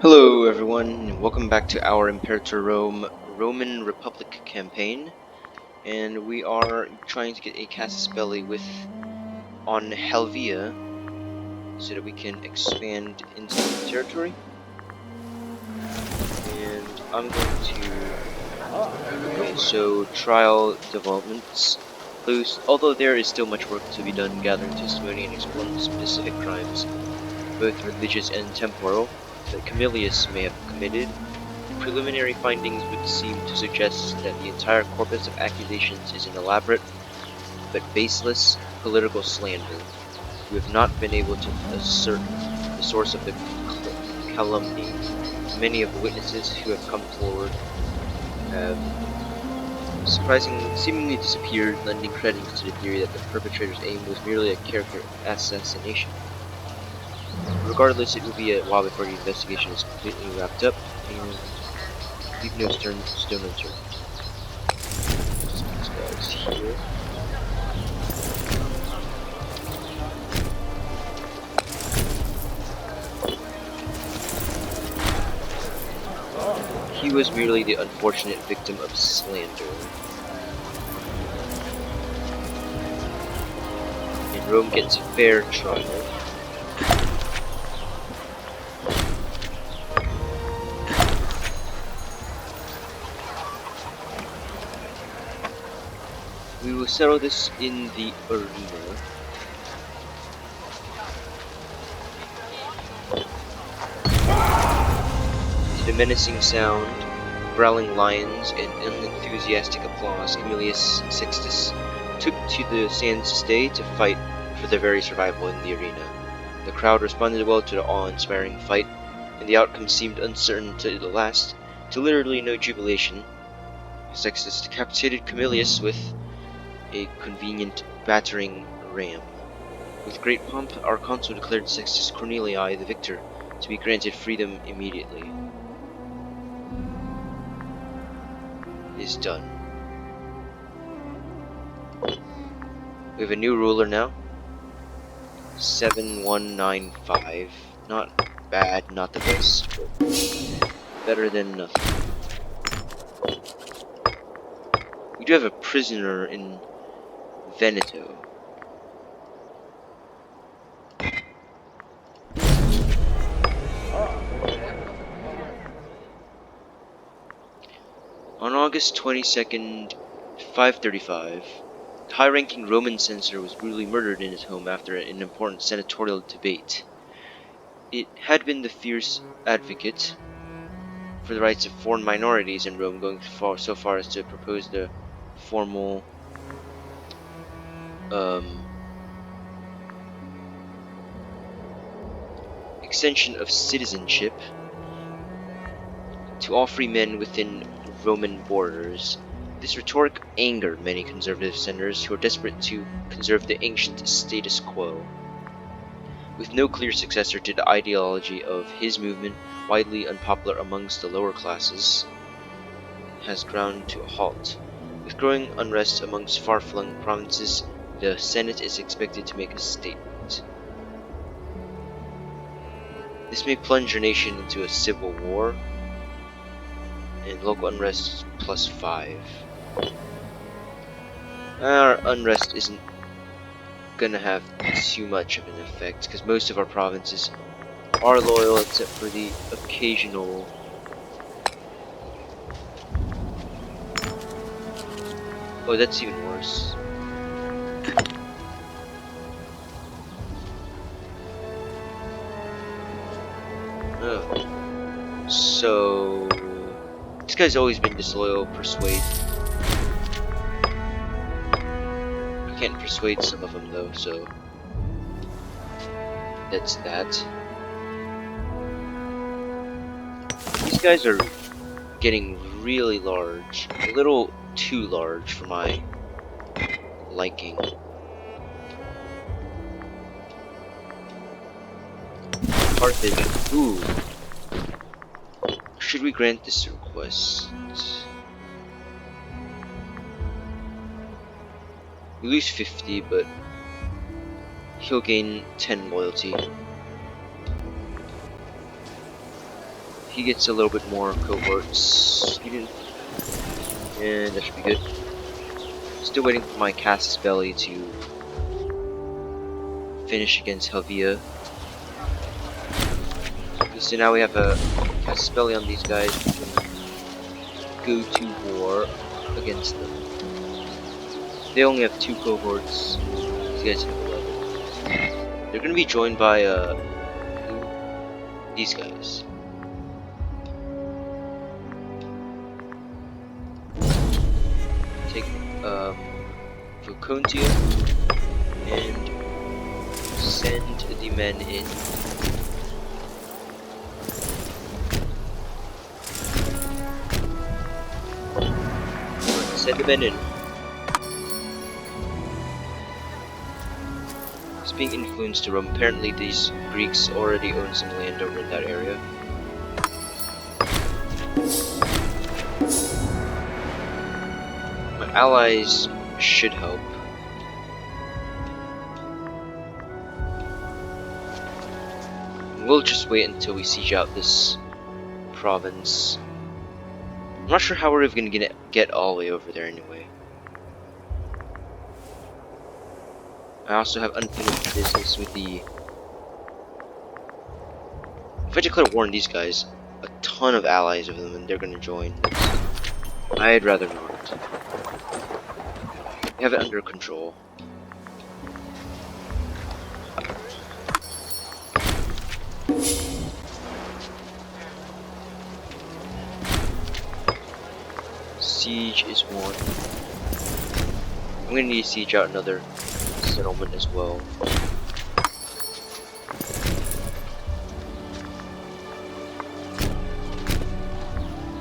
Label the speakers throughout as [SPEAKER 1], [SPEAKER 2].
[SPEAKER 1] Hello everyone, and welcome back to our Imperator Roman Republic campaign, and we are trying to get a casus belli on Helvia so that we can expand into the territory. And I'm going to show trial developments. Although there is still much work to be done gathering testimony and exploring specific crimes, both religious and temporal, that Camillus may have committed. Preliminary findings would seem to suggest that the entire corpus of accusations is an elaborate but baseless political slander. We have not been able to ascertain the source of the calumny. Many of the witnesses who have come forward have seemingly disappeared, lending credence to the theory that the perpetrator's aim was merely a character assassination. Regardless, it will be a while before the investigation is completely wrapped up, and leave no stone unturned. These guys here. He was merely the unfortunate victim of slander. And Rome gets a fair trial. We will settle this in the arena. To the menacing sound, growling lions, and unenthusiastic applause, Camillus Sextus took to the sands to stay to fight for their very survival in the arena. The crowd responded well to the awe-inspiring fight, and the outcome seemed uncertain to the last, to literally no jubilation. Sextus decapitated Camillus with a convenient battering ram. With great pomp, our consul declared Sextus Cornelii the victor, to be granted freedom immediately. It is done. We have a new ruler now. 7195. Not bad, not the best, but better than nothing. We do have a prisoner in Veneto. On August 22nd, 535, the high-ranking Roman censor was brutally murdered in his home after an important senatorial debate. It had been the fierce advocate for the rights of foreign minorities in Rome going so far as to propose the formal extension of citizenship to all free men within Roman borders. This rhetoric angered many conservative senators who were desperate to conserve the ancient status quo. With no clear successor to the ideology of his movement, widely unpopular amongst the lower classes, has ground to a halt. With growing unrest amongst far-flung provinces, the Senate is expected to make a statement. This may plunge our nation into a civil war, and local unrest +5. Our unrest isn't gonna have too much of an effect, because most of our provinces are loyal except for the occasional oh, that's even worse. Oh. So this guy's always been disloyal. Persuade. I can't persuade some of them though, so that's that. These guys are getting really large. A little too large for my liking. Carthage. Ooh. Should we grant this request? We lose 50, but he'll gain 10 loyalty. he gets a little bit more cohorts. And that should be good. Still waiting for my Casus Belli to finish against Helvia. So now we have a Casus Belli on these guys. We can go to war against them. They only have 2 cohorts. These guys have 11. They're gonna be joined by these guys. Take Vocontia and send the men in. Send the men in. It's being influenced to Rome. Apparently these Greeks already own some land over in that area. My allies should help. We'll just wait until we siege out this province. I'm not sure how we're even gonna get all the way over there anyway. I also have unfinished business with the... If I declare war on these guys, a ton of allies of them, and they're gonna join. I'd rather not. We have it under control. Siege is one. I'm gonna need to siege out another settlement as well.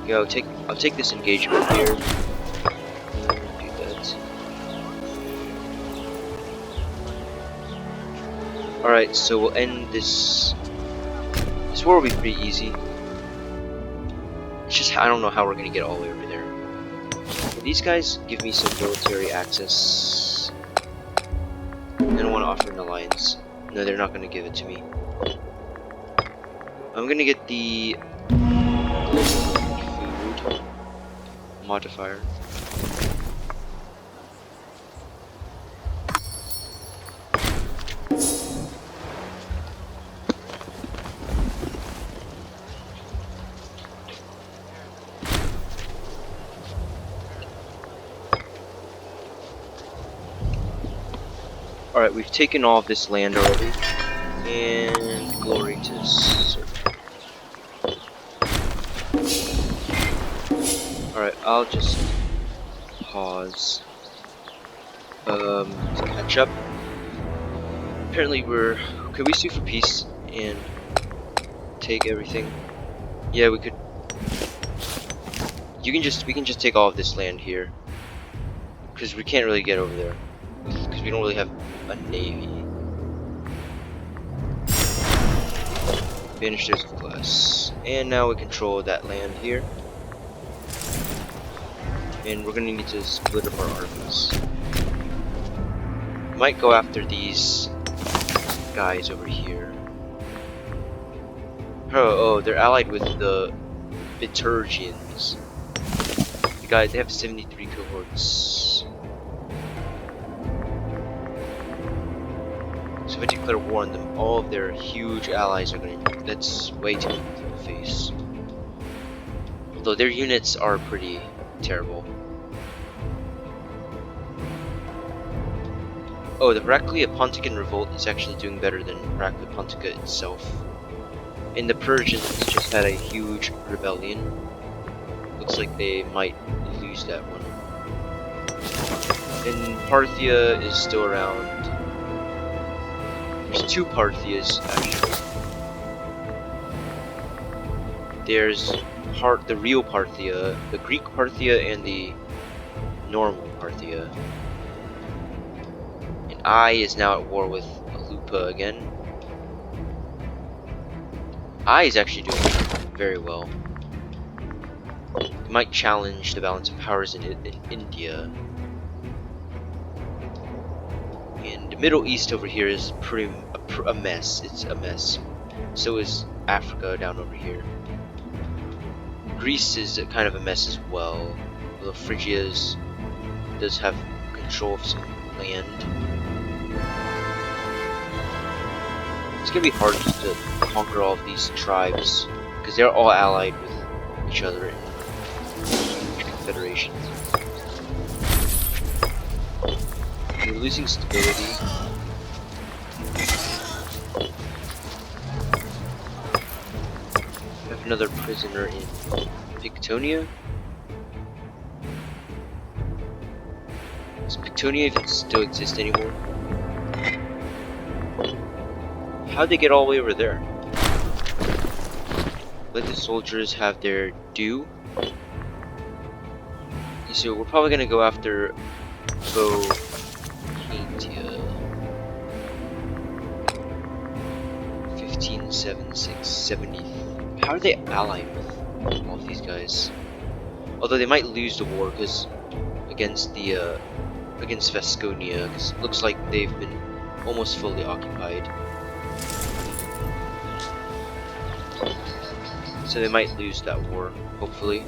[SPEAKER 1] Yeah, I'll take this engagement here. Do that. Alright, so we'll end this. This war will be pretty easy. It's just I don't know how we're gonna get all the way over there. These guys give me some military access. I don't want to offer an alliance. No, they're not going to give it to me. I'm going to get the food modifier. Alright, we've taken all of this land already, and glory to serve. Alright, I'll just pause to catch up. Apparently could we sue for peace and take everything? Yeah, we could. We can just take all of this land here, because we can't really get over there. Because we don't really have a navy. Finish this class. And now we control that land here. And we're gonna need to split up our armies. Might go after these guys over here. Oh, they're allied with the Etruscans. They have 73 cohorts. So if I declare war on them, all of their huge allies are gonna... That's way too much to face. Although their units are pretty terrible. Oh, the Heraclea-Pontican revolt is actually doing better than Heraclea-Pontica itself. And the Persians just had a huge rebellion. Looks like they might lose that one. And Parthia is still around. There's 2 Parthias, actually. There's the real Parthia, the Greek Parthia, and the normal Parthia. And I is now at war with Lupa again. I is actually doing very well. It might challenge the balance of powers in India. And the Middle East over here is pretty a mess. It's a mess. So is Africa down over here. Greece is kind of a mess as well, although Phrygia does have control of some land. It's gonna be hard just to conquer all of these tribes, because they're all allied with each other in huge confederations. We're losing stability. We have another prisoner in Pictonia. Does Pictonia even still exist anymore? How'd they get all the way over there? Let the soldiers have their due. Okay, so we're probably gonna go after Boeotia. 15, 7, 6, 70. How are they allied with all of these guys? Although they might lose the war because against Vasconia, because it looks like they've been almost fully occupied. So they might lose that war, hopefully.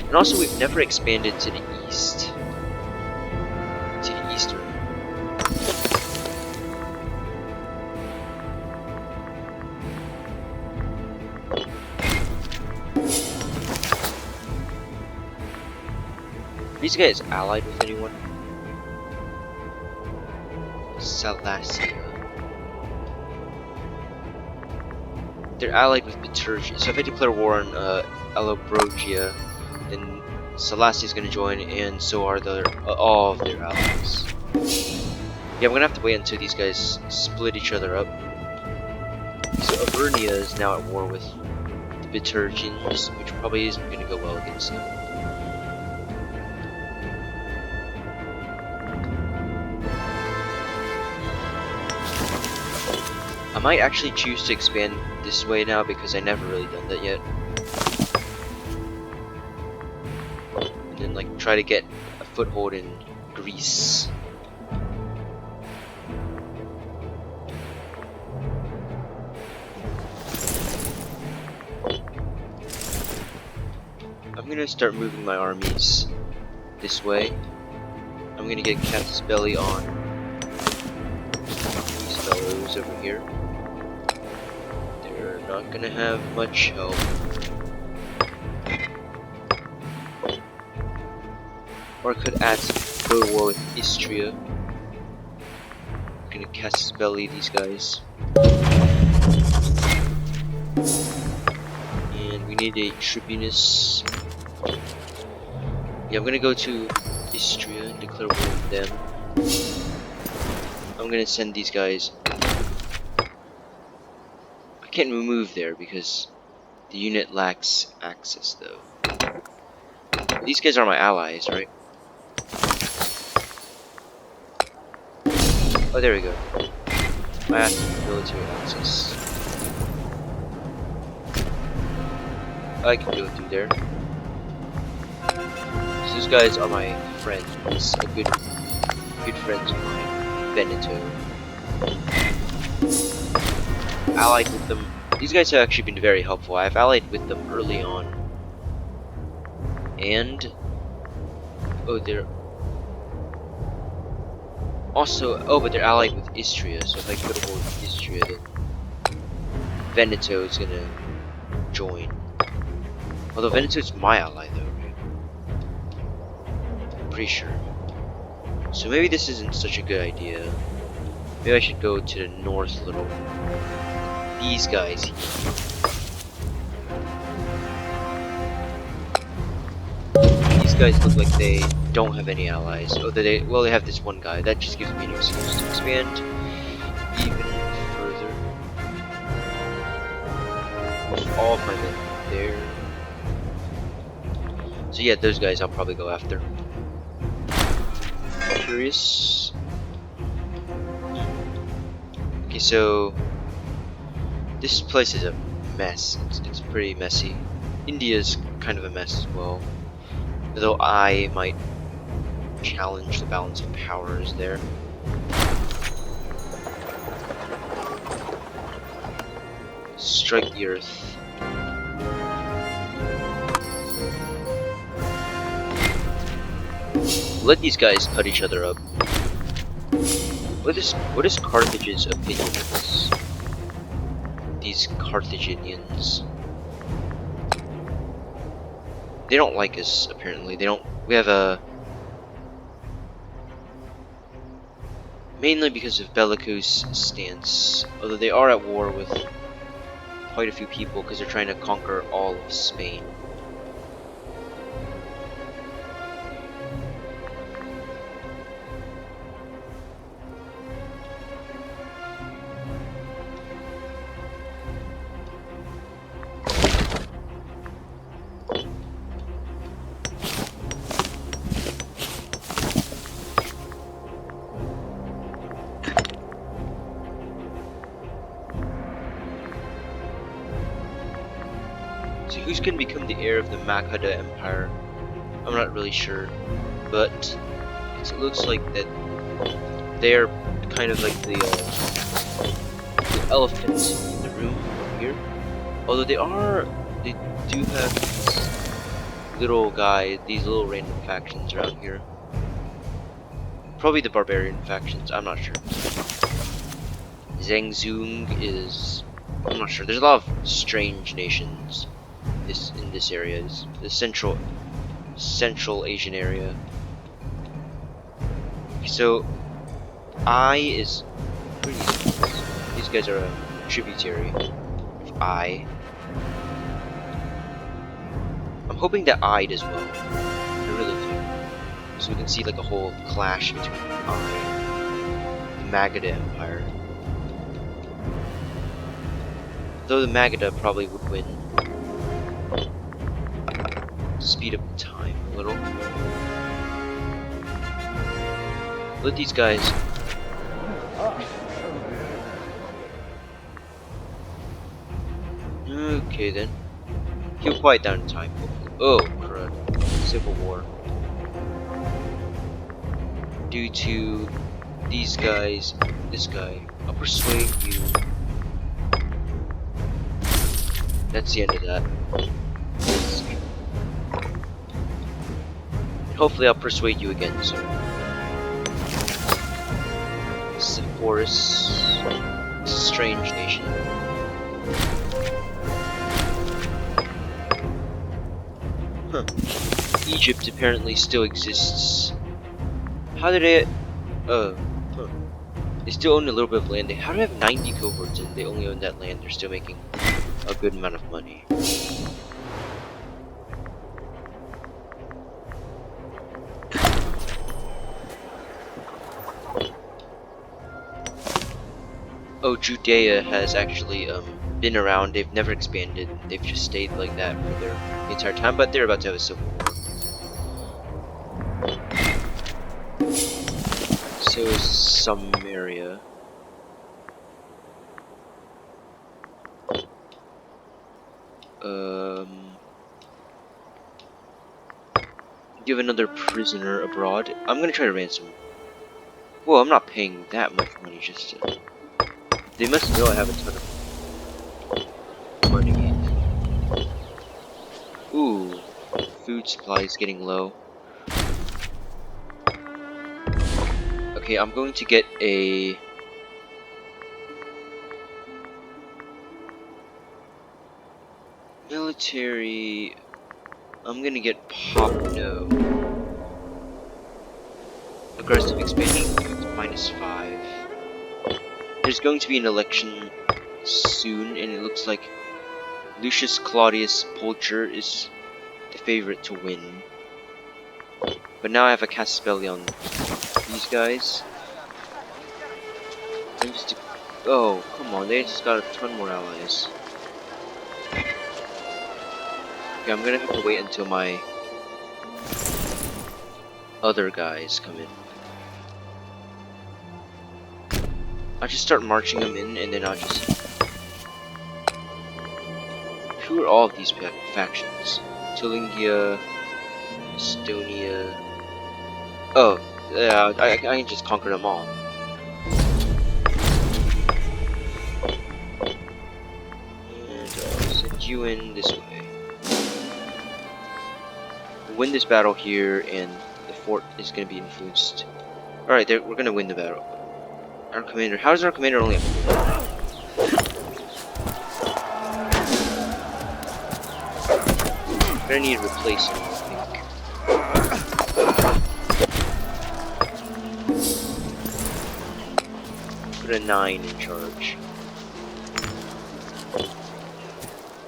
[SPEAKER 1] And also, we've never expanded to the east. To the eastern. Are these guys allied with anyone? Salacia. They're allied with Petergia. So if I declare war on Allobrogia, then Salacia is going to join, and so are all of their allies. Yeah, I'm going to have to wait until these guys split each other up. So Avernia is now at war with the Petergians, which probably isn't going to go well against them. I might actually choose to expand this way now because I never really done that yet. And then like try to get a foothold in Greece. I'm gonna start moving my armies this way. I'm gonna get Casus Belli on these fellows over here. They're not gonna have much help. Or I could add go to war with Istria. I'm gonna Casus Belli these guys. And we need a Tribunus. Yeah, I'm gonna go to Istria and declare war with them. I'm gonna send these guys. I can't move there because the unit lacks access though. These guys are my allies, right? Oh, there we go. I asked for military access. I can go through there. So these guys are my friends, good friends of mine. Veneto. Allied with them. These guys have actually been very helpful. I've allied with them early on. And oh, they're also but they're allied with Istria. So if I go to war with Istria, then Veneto is gonna join. Although Veneto is my ally, though, right? I'm pretty sure. So maybe this isn't such a good idea. Maybe I should go to the north a little. These guys here. These guys look like they don't have any allies. Oh, they have this one guy. That just gives me an excuse to expand even further. With all of my men there. So yeah, those guys I'll probably go after. Curious. Okay, so this place is a mess. It's pretty messy. India's kind of a mess as well. Though I might challenge the balance of powers there. Strike the earth. Let these guys cut each other up. What is Carthage's opinion of this? These Carthaginians. They don't like us, apparently. They don't. We have a. Mainly because of Bellicose stance. Although they are at war with quite a few people because they're trying to conquer all of Spain. So who's going to become the heir of the Maghada Empire? I'm not really sure, but it looks like that they're kind of like the elephant in the room here. Although they do have these little guys, these little random factions around here. Probably the barbarian factions, I'm not sure. Zhangzhung is, I'm not sure. There's a lot of strange nations in this area. It's the Central Asian area. So I is these guys are a tributary of I. I'm hoping that I does well. I really do. So we can see like a whole clash between I and the Maghada Empire. Though the Maghada probably would win. Speed up the time a little. Let these guys. Okay then. He'll quiet down in time. Oh, crud. Civil War. Due to these guys, this guy. I'll persuade you. That's the end of that. And hopefully I'll persuade you again soon. This is a forest. It's a strange nation. Huh. Egypt apparently still exists. How did they... They still own a little bit of land. How do they have 90 cohorts and they only own that land? They're still making a good amount of money. Oh, Judea has actually been around. They've never expanded. They've just stayed like that for the entire time, but they're about to have a civil war. So is Samaria. You have another prisoner abroad. I'm gonna try to ransom him. Well, I'm not paying that much money just to... They must know I have a ton of money. Ooh, food supply is getting low. Okay, I'm going to get a... military... I'm gonna get Popno. Aggressive expansion, -5. There's going to be an election soon, and it looks like Lucius Claudius Pulcher is the favorite to win. But now I have a Caspelli on these guys. Oh, come on, they just got a ton more allies. Okay, I'm gonna have to wait until my other guys come in. I'll just start marching them in, and then I'll just... Who are all of these factions? Thuringia, Estonia... Oh, yeah, I can just conquer them all. And I'll send you in this way. We'll win this battle here, and the fort is going to be influenced. Alright, we're going to win the battle. Our commander... How is our commander only at 4? I'm going to need to replace him, I think. Put a 9 in charge.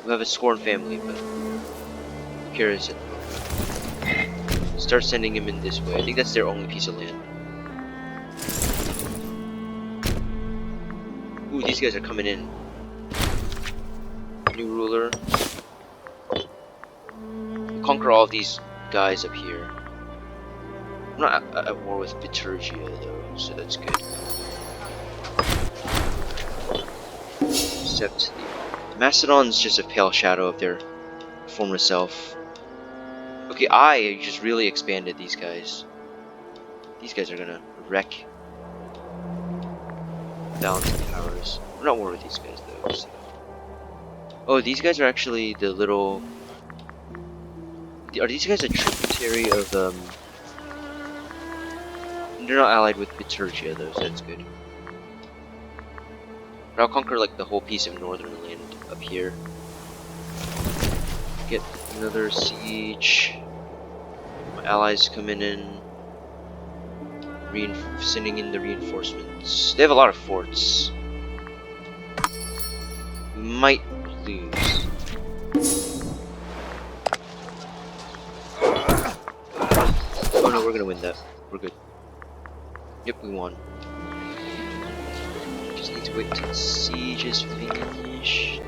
[SPEAKER 1] We have a Scorn family, but... who cares? Start sending him in this way. I think that's their only piece of land. Ooh, these guys are coming in. New ruler. Conquer all of these guys up here. I'm not at war with Bitergia though, so that's good. Except the Macedon's just a pale shadow of their former self. Okay, I just really expanded these guys. These guys are gonna wreck balance of powers. We're not at war with these guys though. So. Oh, these guys are actually the little... Are these guys a tributary of They're not allied with Bitergia though, so that's good. But I'll conquer like the whole piece of northern land up here. Get another siege. My allies coming in. Sending in the reinforcements. They have a lot of forts. We might lose. Oh no, we're gonna win that. We're good. Yep, we won. Just need to wait till the siege is finished.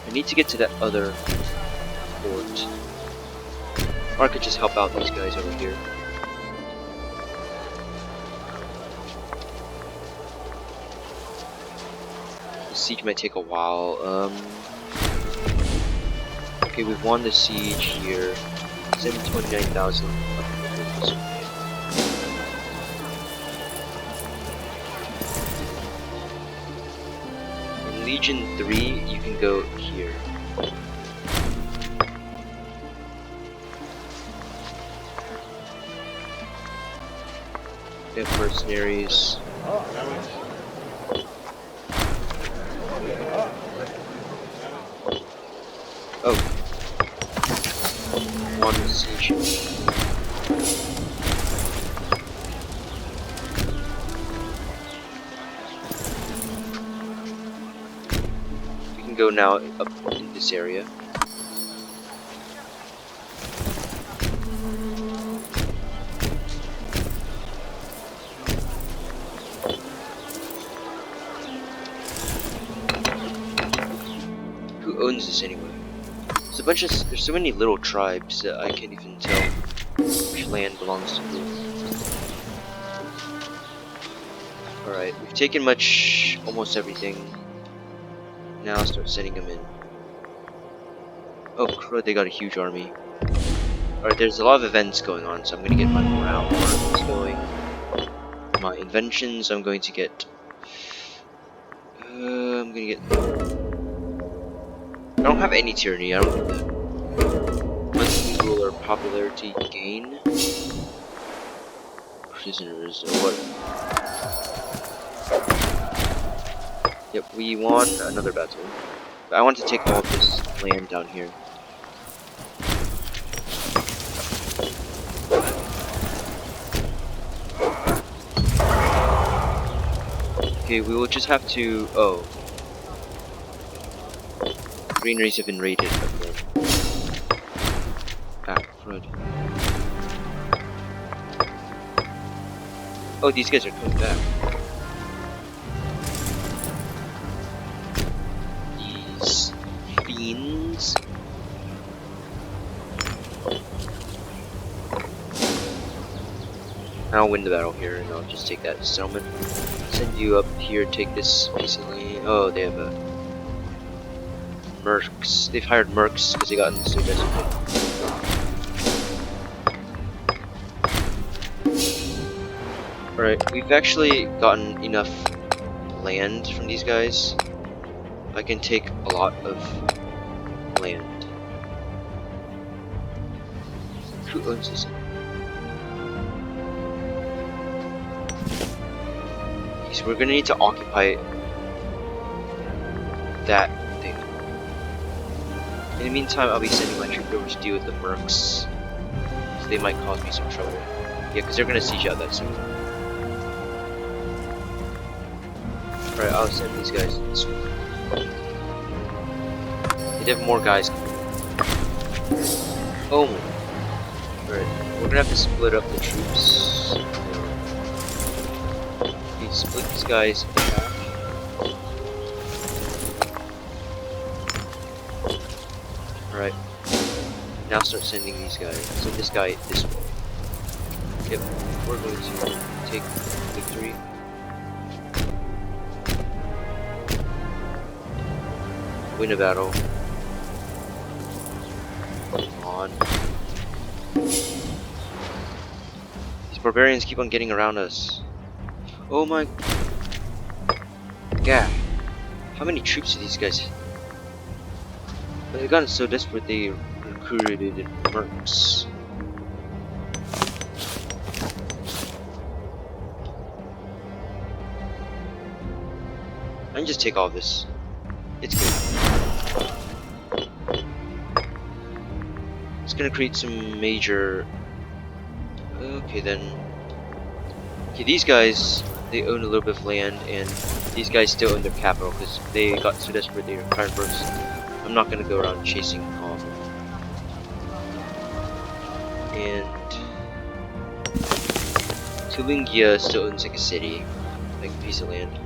[SPEAKER 1] I need to get to that other fort. Or I could just help out these guys over here. The siege might take a while. Okay, we've won the siege here. 729,000. In Legion 3, you can go here. We have mercenaries. Oh. One siege. We can go now up in this area. Who owns this anyway? There's so many little tribes that I can't even tell which land belongs to who. Alright, we've taken almost everything. Now start sending them in. Oh crud, they got a huge army. Alright, there's a lot of events going on, so I'm gonna get my morale going. My inventions, I'm going to get... I don't have any tyranny, I don't need that. Monthly ruler popularity gain. Prisoners, or what? Yep, we won another battle. But I want to take all of this land down here. Okay, we will just have to... Oh. Granaries have been raided again. Ah, crud. Oh, these guys are coming back. These fiends. I'll win the battle here, and I'll just take that settlement. Send you up here, take this piece of land. Oh, they have a... mercs. They've hired mercs because they got in the so desperate. Alright, we've actually gotten enough land from these guys. I can take a lot of land. Who owns this? Okay, so we're gonna need to occupy that thing. In the meantime, I'll be sending my troops over to deal with the mercs. So they might cause me some trouble. Yeah, because they're gonna siege out that soon. Alright, I'll send these guys this way. They have more guys coming. Oh my. Alright, we're gonna have to split up the troops. Okay, split these guys in half. Alright. Now start sending these guys. Send this guy this way. Yep, we're going to take victory. Win a battle. Come on. These barbarians keep on getting around us. Oh my... God. How many troops do these guys... They've gotten so desperate they recruited mercs. I can just take all this. It's good. It's gonna create some major... Okay then. Okay, these guys, they own a little bit of land, and these guys still own their capital because they got so desperate they required mercs. I'm not gonna go around chasing all of them. And Tulingia still owns like a city, like a piece of land.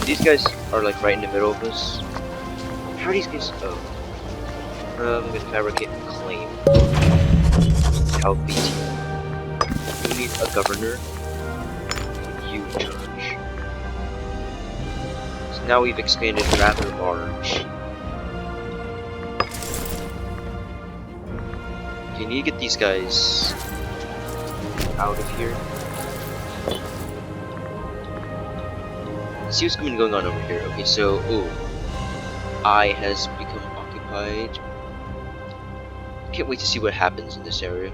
[SPEAKER 1] These guys are like right in the middle of us. How are these guys? Oh, I'm gonna fabricate a claim. Helvetia. We need a governor. You in charge. So now we've expanded rather large. You need to get these guys out of here. Let's see what's going on over here. Okay, so I has become occupied. Can't wait to see what happens in this area.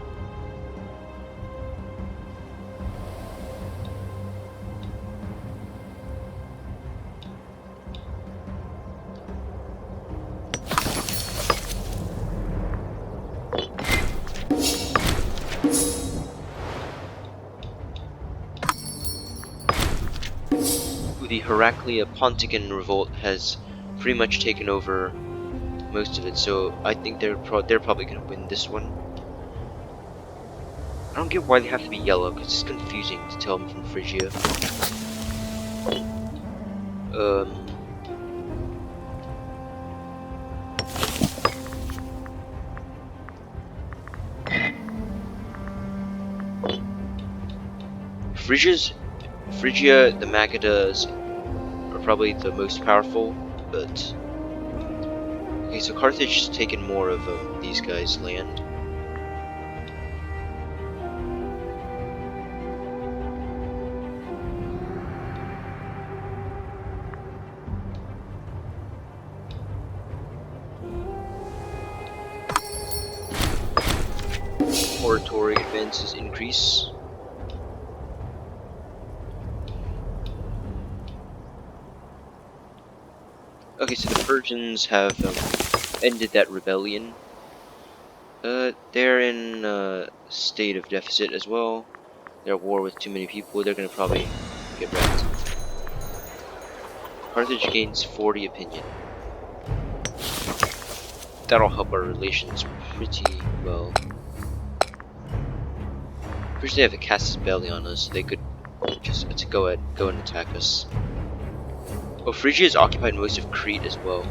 [SPEAKER 1] The Heraclea Pontican revolt has pretty much taken over most of it, so I think they're probably gonna win this one. I don't get why they have to be yellow, because it's confusing to tell them from Phrygia. Phrygia, the Magadas are probably the most powerful, but okay, so Carthage has taken more of these guys' land. Oratory advances increase. Okay, so the Persians have ended that rebellion. They're in a state of deficit as well. They're at war with too many people. They're gonna probably get wrecked. Carthage gains 40 opinion. That'll help our relations pretty well. First, they have a Casus Belli on us. So they could just go and attack us. Oh, Phrygia has occupied most of Crete as well.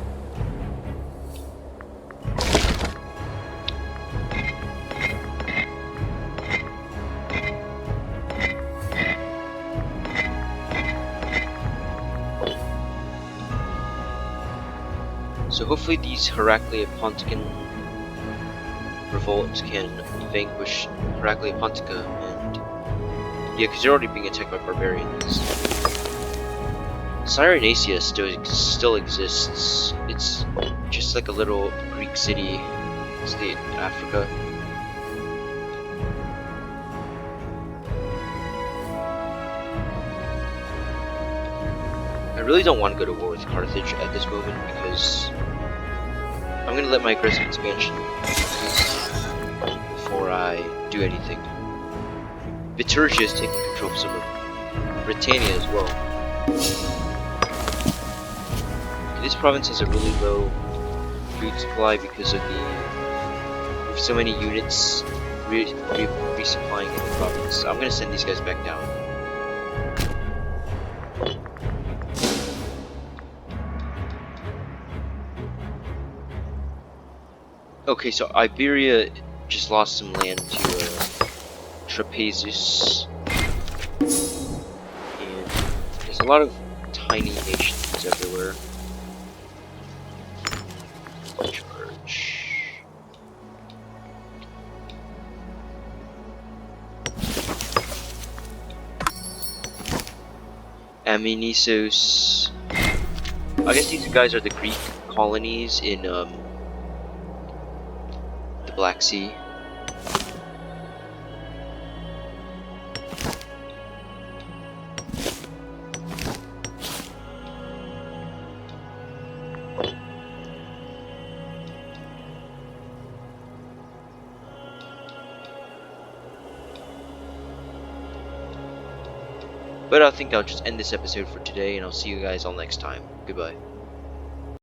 [SPEAKER 1] So hopefully these Heraclea Pontican revolts can vanquish Heraclea Pontica and Yeah, because they're already being attacked by barbarians. Cyrenacia still exists. It's just like a little Greek city state in Africa. I really don't want to go to war with Carthage at this moment because I'm going to let my aggressive expansion before I do anything. Viturgia is taking control of some of Britannia as well. This province has a really low food supply because of with so many units resupplying in the province. So I'm going to send these guys back down. Okay, so Iberia just lost some land to Trapezus, and there's a lot of tiny nations everywhere. Charge. Aminisos. I guess these guys are the Greek colonies in the Black Sea. But I think I'll just end this episode for today, and I'll see you guys all next time. Goodbye.